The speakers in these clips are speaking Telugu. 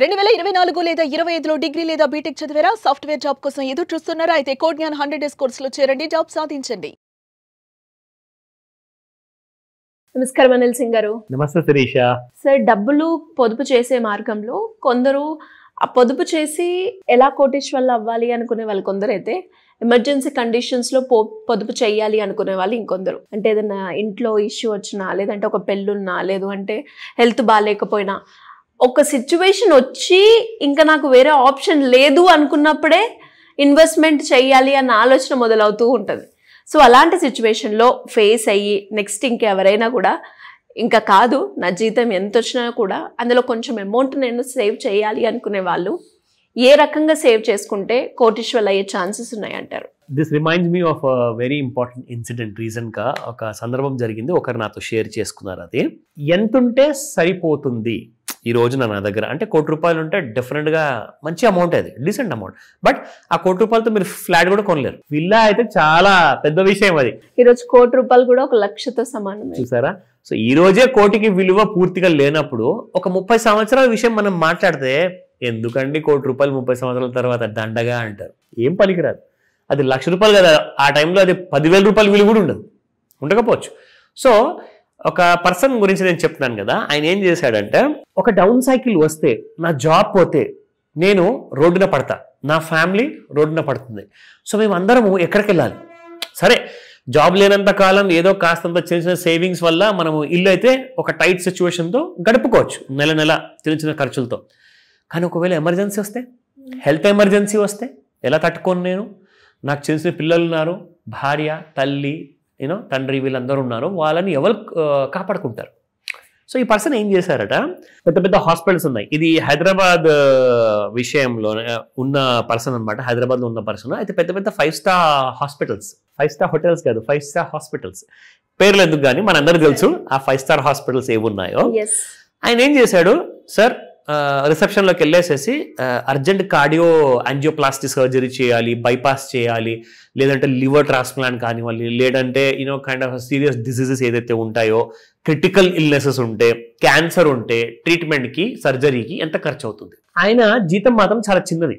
2024 లేదా 25లో డిగ్రీ లేదా బీటెక్ చదివారా? సాఫ్ట్వేర్ జాబ్ కోసం ఎదురు చూస్తున్నారా? అయితే కోడ్ జ్ఞాన్ 100 డేస్ కోర్సులో చేరండి, జాబ్ సాధించండి. నమస్కారం అనిల్ సింగ్ గారు. నమస్తే శిరీష. సార్, డబ్బులు పొదుపు చేసే మార్గంలో కొందరు ఆ పొదుపు చేసి ఎలా కోటీశ్వర్లు అవ్వాలి అనుకునే వాళ్ళు కొందరైతే, ఎమర్జెన్సీ కండిషన్స్లో పొదుపు చేయాలి అనుకునే వాళ్ళు ఇంకొందరు. అంటే ఏదైనా ఇంట్లో ఇష్యూ వచ్చినా, లేదంటే ఒక పెళ్ళున్నా, లేదు అంటే హెల్త్ బాగాలేకపోయినా, ఒక సిచ్యువేషన్ వచ్చి ఇంకా నాకు వేరే ఆప్షన్ లేదు అనుకున్నప్పుడే ఇన్వెస్ట్మెంట్ చేయాలి అన్న ఆలోచన మొదలవుతూ ఉంటుంది. సో అలాంటి సిచ్యువేషన్లో ఫేస్ అయ్యి నెక్స్ట్ ఇంకెవరైనా కూడా ఇంకా కాదు, నా జీతం ఎంత వచ్చినా కూడా అందులో కొంచెం అమౌంట్ నేను సేవ్ చేయాలి అనుకునే వాళ్ళు ఏ రకంగా సేవ్ చేసుకుంటే కోటీశ్వర్లు అయ్యే ఛాన్సెస్ ఉన్నాయంటారు? This reminds me of very important incident. రీజన్గా ఒక సందర్భం జరిగింది, ఒకరు నాతో షేర్ చేసుకున్నారు. అది ఎంతుంటే సరిపోతుంది ఈ రోజున నా దగ్గర అంటే ₹1,00,00,000 ఉంటే డెఫినెట్గా మంచి అమౌంట్, అది డీసెంట్ అమౌంట్. బట్ ఆ ₹1,00,00,000తో మీరు ఫ్లాట్ కూడా కొనలేరు. విల్లా అయితే చాలా పెద్ద విషయం. అది ఈరోజు ₹1,00,00,000 కూడా ₹1,00,000తో సమానం. చూసారా? సో ఈ రోజే కోటికి విలువ పూర్తిగా లేనప్పుడు ఒక 30 సంవత్సరాల విషయం మనం మాట్లాడితే, ఎందుకండి ₹1,00,00,000 30 సంవత్సరాల తర్వాత దండగా అంటారు. ఏం పనికిరాదు. అది ₹1,00,000 కదా, ఆ టైంలో అది ₹10,000 విలువ కూడా ఉండకపోవచ్చు. సో ఒక పర్సన్ గురించి నేను చెప్తున్నాను కదా, ఆయన ఏం చేశాడంటే, ఒక డౌన్ సైకిల్ వస్తే, నా జాబ్ పోతే నేను రోడ్డున పడతా, నా ఫ్యామిలీ రోడ్డున పడుతుంది. సో మేమందరము ఎక్కడికి వెళ్ళాలి? సరే, జాబ్ లేనంత కాలం ఏదో కాస్తంత చిన్న చిన్న సేవింగ్స్ వల్ల మనము ఇల్లు అయితే ఒక టైట్ సిచ్యువేషన్తో గడుపుకోవచ్చు, నెల నెల చిన్న చిన్న ఖర్చులతో. కానీ ఒకవేళ ఎమర్జెన్సీ వస్తే, హెల్త్ ఎమర్జెన్సీ వస్తే ఎలా తట్టుకోను నేను? నాకు చిన్న చిన్న పిల్లలు ఉన్నారు, భార్య, తల్లి, తండ్రి, వీళ్ళందరూ ఉన్నారు. వాళ్ళని ఎవరు కాపాడుకుంటారు? సో ఈ పర్సన్ ఏం చేశారట, పెద్ద పెద్ద హాస్పిటల్స్ ఉన్నాయి. ఇది హైదరాబాద్ విషయంలో ఉన్న పర్సన్ అనమాట. హైదరాబాద్లో ఉన్న పర్సన్ అయితే పెద్ద పెద్ద 5 స్టార్ హాస్పిటల్స్, 5 స్టార్ హోటల్స్ కాదు, 5 స్టార్ హాస్పిటల్స్. పేర్లు ఎందుకు కానీ మనందరికీ తెలుసు ఆ 5 స్టార్ హాస్పిటల్స్ ఏమున్నాయో. ఆయన ఏం చేశాడు, సార్ రిసెప్షన్లోకి వెళ్ళేసేసి అర్జెంట్ కార్డియో యాంజియోప్లాస్టీ సర్జరీ చేయాలి, బైపాస్ చేయాలి, లేదంటే లివర్ ట్రాన్స్ప్లాంట్ కానివ్వాలి, లేదంటే కైండ్ ఆఫ్ సీరియస్ డిసీజెస్ ఏదైతే ఉంటాయో, క్రిటికల్ ఇల్నెసెస్ ఉంటే, క్యాన్సర్ ఉంటే, ట్రీట్మెంట్కి, సర్జరీకి ఎంత ఖర్చు అవుతుంది? ఆయన జీతం మాత్రం చాలా చిన్నది.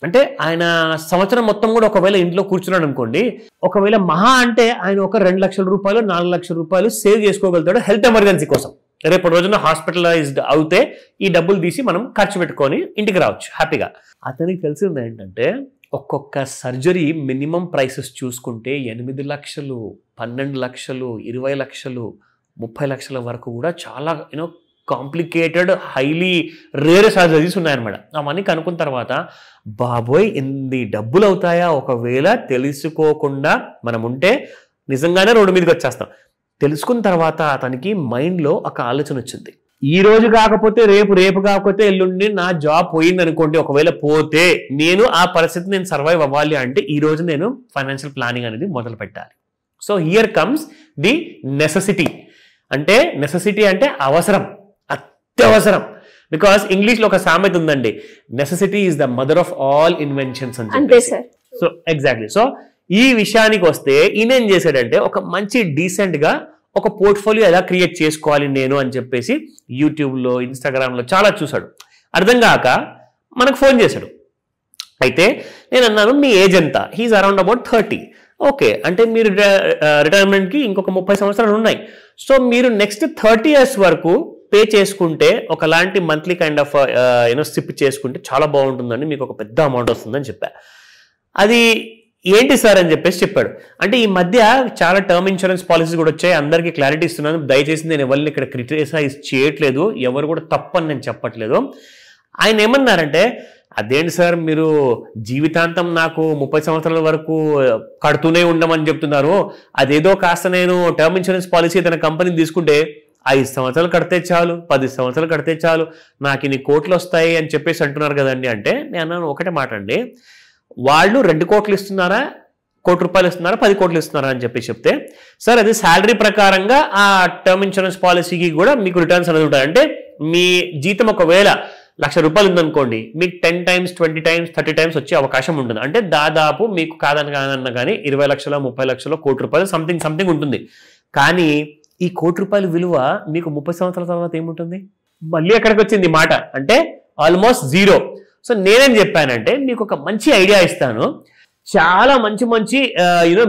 అంటే ఆయన సంవత్సరం మొత్తం కూడా ఒకవేళ ఇంట్లో కూర్చున్నాడు అనుకోండి, ఒకవేళ మహా అంటే ఆయన ఒక ₹2,00,000 ₹4,00,000 సేవ్ చేసుకోగలుగుతాడు హెల్త్ ఎమర్జెన్సీ కోసం. రేపు రోజున హాస్పిటలైజ్డ్ అవుతే ఈ డబ్బులు తీసి మనం ఖర్చు పెట్టుకొని ఇంటికి రావచ్చు హ్యాపీగా. అతనికి తెలిసింది ఏంటంటే, ఒక్కొక్క సర్జరీ మినిమం ప్రైసెస్ చూసుకుంటే 8 లక్షలు, 12 లక్షలు, 20 లక్షలు, 30 లక్షల వరకు కూడా చాలా కాంప్లికేటెడ్, హైలీ రేర్ సర్జరీస్ ఉన్నాయన్నమాట. అవన్నీ కనుక్కున్న తర్వాత, బాబోయ్ ఎన్ని డబ్బులు అవుతాయా ఒకవేళ తెలుసుకోకుండా మనం ఉంటే, నిజంగానే రోడ్డు మీదకి వచ్చేస్తాం. తెలుసుకున్న తర్వాత అతనికి మైండ్లో ఒక ఆలోచన వచ్చింది, ఈ రోజు కాకపోతే రేపు, రేపు కాకపోతే ఎల్లుండి నా జాబ్ పోయింది అనుకోండి, ఒకవేళ పోతే నేను ఆ పరిస్థితి నేను సర్వైవ్ అవ్వాలి అంటే ఈ రోజు నేను ఫైనాన్షియల్ ప్లానింగ్ అనేది మొదలు పెట్టాలి. So here comes the necessity. అంటే నెసెసిటీ అంటే అవసరం, అత్యవసరం. బికాస్ ఇంగ్లీష్లో ఒక సామెత ఉందండి, necessity is the mother of all inventions అని చెప్పేసి. So exactly. సో ఈ విషయానికి వస్తే ఈయన ఏం చేశాడంటే, ఒక మంచి డీసెంట్గా ఒక పోర్ట్ఫోలియో ఎలా క్రియేట్ చేసుకోవాలి నేను అని చెప్పేసి యూట్యూబ్లో, ఇన్స్టాగ్రామ్లో చాలా చూశాడు. అర్థం కాక మనకు ఫోన్ చేశాడు. అయితే నేను అన్నాను, మీ ఏజ్ ఎంత? He's around about 30. ఓకే, అంటే మీరు రిటైర్మెంట్కి ఇంకొక 30 సంవత్సరాలు ఉన్నాయి. సో మీరు నెక్స్ట్ 30 years వరకు పే చేసుకుంటే, ఒకలాంటి మంత్లీ కైండ్ ఆఫ్ సిప్ చేసుకుంటే చాలా బాగుంటుందండి, మీకు ఒక పెద్ద అమౌంట్ వస్తుందని చెప్పా. అది ఏంటి సార్ అని చెప్పేసి చెప్పాడు. అంటే ఈ మధ్య చాలా టర్మ్ ఇన్సూరెన్స్ పాలసీస్ కూడా వచ్చాయి, అందరికీ క్లారిటీ ఇస్తున్నాను. దయచేసి నేను ఎవరిని ఇక్కడ క్రిటిసైజ్ చేయట్లేదు, ఎవరు కూడా తప్పని నేను చెప్పట్లేదు. ఆయన ఏమన్నారంటే, అదేంటి సార్ మీరు జీవితాంతం నాకు 30 సంవత్సరాల వరకు కడుతూనే ఉండమని చెప్తున్నారు, అదేదో కాస్త నేను టర్మ్ ఇన్సూరెన్స్ పాలసీ తన కంపెనీని తీసుకుంటే 5 సంవత్సరాలు కడితే చాలు, 10 సంవత్సరాలు కడితే చాలు, నాకు ఇన్ని కోట్లు వస్తాయి అని చెప్పేసి అంటున్నారు కదండి. అంటే నేను అన్నాను, ఒకటే మాట అండి, వాళ్ళు 2 కోట్లు ఇస్తున్నారా, ₹1,00,00,000 ఇస్తున్నారా, 10 కోట్లు ఇస్తున్నారా అని చెప్పి చెప్తే, సార్ అది శాలరీ ప్రకారంగా ఆ టర్మ్ ఇన్సూరెన్స్ పాలసీకి కూడా మీకు రిటర్న్స్ అనేది ఉంటుంది. అంటే మీ జీతం ఒకవేళ ₹1,00,000 ఉందనుకోండి, మీకు 10 times, 20 times, 30 times వచ్చే అవకాశం ఉంటుంది. అంటే దాదాపు మీకు కాదన్నా కానీ 20 లక్షలు, 30 లక్షలు, ₹1,00,00,000 సంథింగ్ ఉంటుంది. కానీ ఈ ₹1,00,00,000 విలువ మీకు 30 సంవత్సరాల తర్వాత ఏముంటుంది? మళ్ళీ ఎక్కడికి వచ్చింది మాట అంటే, ఆల్మోస్ట్ 0. సో నేనేం చెప్పానంటే మీకు ఒక మంచి ఐడియా ఇస్తాను. చాలా మంచి మంచి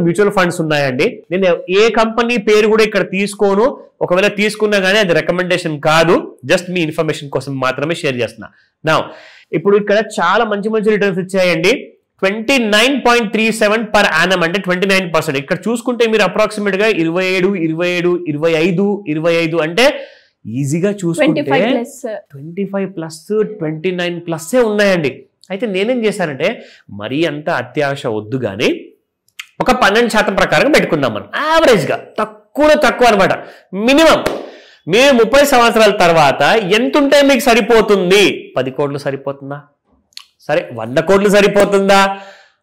మ్యూచువల్ ఫండ్స్ ఉన్నాయండి. నేను ఏ కంపెనీ పేరు కూడా ఇక్కడ తీసుకోను. ఒకవేళ తీసుకున్నా కానీ అది రికమెండేషన్ కాదు, జస్ట్ మీ ఇన్ఫర్మేషన్ కోసం మాత్రమే షేర్ చేస్తున్నా. నా ఇప్పుడు ఇక్కడ చాలా మంచి మంచి రిటర్న్స్ ఇచ్చాయండి. 29.37 పర్ యానం అంటే 29%. ఇక్కడ చూసుకుంటే మీరు అప్రాక్సిమేట్ గా 27, 27, 25, 25 అంటే ఈజీగా చూసుకుంటే 25+, 29+ఏ ఉన్నాయండి. అయితే నేనేం చేశానంటే మరీ అంత అత్యాశ వద్దు కానీ ఒక 12% ప్రకారం పెట్టుకుందాం మనం. యావరేజ్గా తక్కువ అనమాట. మినిమం మీరు 30 సంవత్సరాల తర్వాత ఎంత ఉంటే మీకు సరిపోతుంది? 10 కోట్లు సరిపోతుందా? సరే 100 కోట్లు సరిపోతుందా?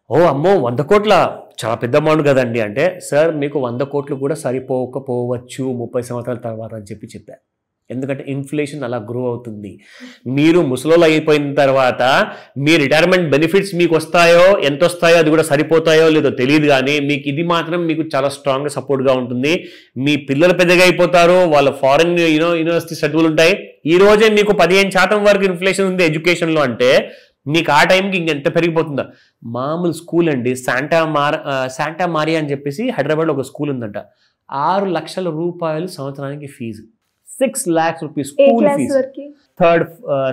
ఓ అమ్మో 100 కోట్ల చాలా పెద్ద అమౌంట్ కదండి అంటే, సార్ మీకు 100 కోట్లు కూడా సరిపోకపోవచ్చు 30 సంవత్సరాల తర్వాత అని చెప్పారు. ఎందుకంటే ఇన్ఫ్లేషన్ అలా గ్రో అవుతుంది. మీరు ముసలోళ్ళు అయిపోయిన తర్వాత మీ రిటైర్మెంట్ బెనిఫిట్స్ మీకు వస్తాయో ఎంత వస్తాయో అది కూడా సరిపోతాయో లేదో తెలియదు, కానీ మీకు ఇది మాత్రం మీకు చాలా స్ట్రాంగ్గా సపోర్ట్గా ఉంటుంది. మీ పిల్లలు పెద్దగా అయిపోతారు, వాళ్ళ ఫారెన్ యూనివర్సిటీ షెడ్యూల్ ఉంటాయి. ఈ రోజే మీకు 15% వరకు ఇన్ఫ్లేషన్ ఉంది ఎడ్యుకేషన్లో అంటే మీకు ఆ టైంకి ఇంకెంత పెరిగిపోతుందో. మామూలు స్కూల్ అండి, శాంటా మారియా అని చెప్పేసి హైదరాబాద్లో ఒక స్కూల్ ఉందంట. 6 లక్షల రూపాయలు సంవత్సరానికి fees. 6 lakhs rupees school fees.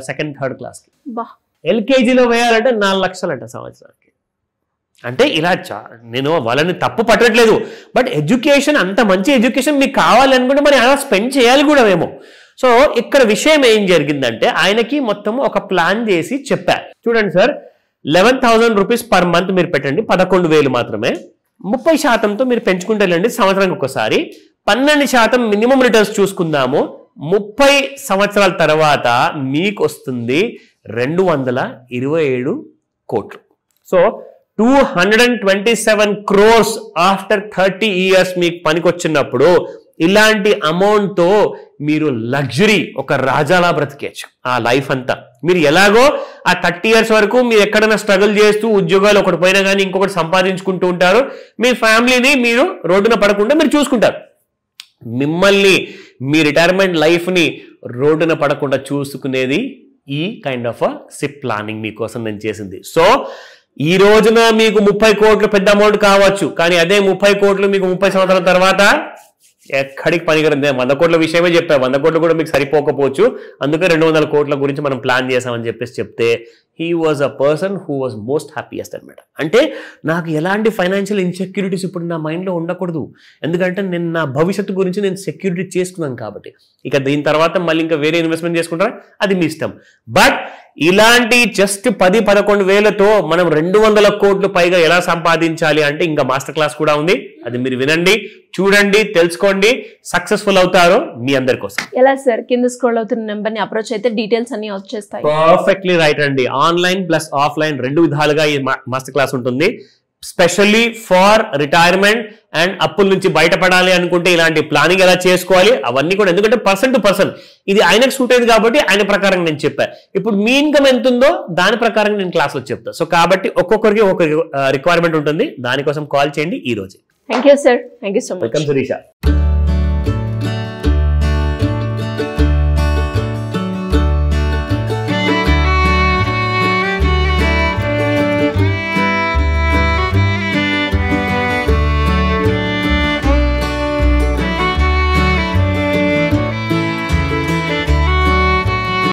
Second third class కి. ఎల్కేజీలో వేయాలంటే 4 లక్షలంట సంవత్సరానికి. అంటే ఇలా నేను వాళ్ళని తప్పు పట్టట్లేదు, బట్ ఎడ్యుకేషన్ అంత మంచి ఎడ్యుకేషన్ మీకు కావాలనుకుంటే మరి అలా స్పెండ్ చేయాలి కూడా మేము. సో ఇక్కడ విషయం ఏం జరిగిందంటే ఆయనకి మొత్తం ఒక ప్లాన్ చేసి చెప్పా. చూడండి సార్, 11,000 rupees పర్ మంత్ మీరు పెట్టండి, 11,000 మాత్రమే. 30%తో మీరు పెంచుకుంటే వెళ్ళండి సంవత్సరానికి ఒకసారి. 12% మినిమం రిటర్న్స్ చూసుకుందాము. 30 సంవత్సరాల తర్వాత మీకు వస్తుంది 227 కోట్లు. సో 227 crores ఆఫ్టర్ 30 years మీకు పనికొచ్చినప్పుడు ఇలాంటి అమౌంట్తో మీరు లగ్జరీ ఒక రాజాలా బ్రతికేయచ్చు ఆ లైఫ్ అంతా. మీరు ఎలాగో ఆ 30 years వరకు మీరు ఎక్కడైనా స్ట్రగుల్ చేస్తూ ఉద్యోగాలు ఒకటి పోయినా కానీ ఇంకొకటి సంపాదించుకుంటూ ఉంటారు. మీ ఫ్యామిలీని మీరు రోడ్డున పడకుండా మీరు చూసుకుంటారు. మిమ్మల్ని మీ రిటైర్మెంట్ లైఫ్ని రోడ్డున పడకుండా చూసుకునేది ఈ కైండ్ ఆఫ్ సిప్ ప్లానింగ్ మీకోసం నేను చేసింది. సో ఈ రోజున మీకు 30 కోట్లు పెద్ద అమౌంట్ కావచ్చు, కానీ అదే 30 కోట్లు మీకు 30 సంవత్సరాల తర్వాత ఎక్కడికి పనికిరంది. 100 కోట్ల విషయమే చెప్పా, 100 కోట్లు కూడా మీకు సరిపోకపోవచ్చు, అందుకే 200 కోట్ల గురించి మనం ప్లాన్ చేసామని చెప్పేసి చెప్తే he was a person who was most happiest అనమాట. అంటే నాకు ఎలాంటి ఫైనాన్షియల్ ఇన్సెక్యూరిటీస్ ఇప్పుడు నా మైండ్లో ఉండకూడదు, ఎందుకంటే నేను నా భవిష్యత్తు గురించి నేను సెక్యూరిటీ చేసుకున్నాను కాబట్టి. ఇక దీని తర్వాత మళ్ళీ ఇంకా వేరే ఇన్వెస్ట్మెంట్ చేసుకుంటారా అది మీ ఇష్టం. బట్ ఇలాంటి జస్ట్ 10-11 వేలతో మనం 200 కోట్లు పైగా ఎలా సంపాదించాలి అంటే ఇంకా మాస్టర్ క్లాస్ కూడా ఉంది, అది మీరు వినండి, చూడండి, తెలుసుకోండి, సక్సెస్ఫుల్ అవుతారు మీ అందరి కోసం. ఎలా సార్? కింద స్క్రోల్ అవుతున్న నెంబర్ ని అప్రోచ్ అయితే డీటెయిల్స్ అన్ని వచ్చేస్తాయి. పర్ఫెక్ట్లీ రైట్ అండి. ఆన్లైన్ ప్లస్ ఆఫ్లైన్ 2 విధాలుగా ఈ మాస్టర్ క్లాస్ ఉంటుంది. స్పెషల్లీ ఫార్ రిటైర్మెంట్ అండ్ అప్పుల నుంచి బయటపడాలి అనుకుంటే ఇలాంటి ప్లానింగ్ ఎలా చేసుకోవాలి అవన్నీ కూడా, ఎందుకంటే పర్సన్ టు పర్సన్ ఇది ఆయనకు సూట్ అయింది కాబట్టి ఆయన ప్రకారం నేను చెప్పాను. ఇప్పుడు మీ ఇన్కమ్ ఎంత ఉందో దాని ప్రకారం నేను క్లాస్లో చెప్తాను. సో కాబట్టి ఒక్కొక్కరికి ఒక రిక్వైర్మెంట్ ఉంటుంది, దానికోసం కాల్ చేయండి ఈ రోజు. Thank you sir. Thank you so much. Welcome Sirisha.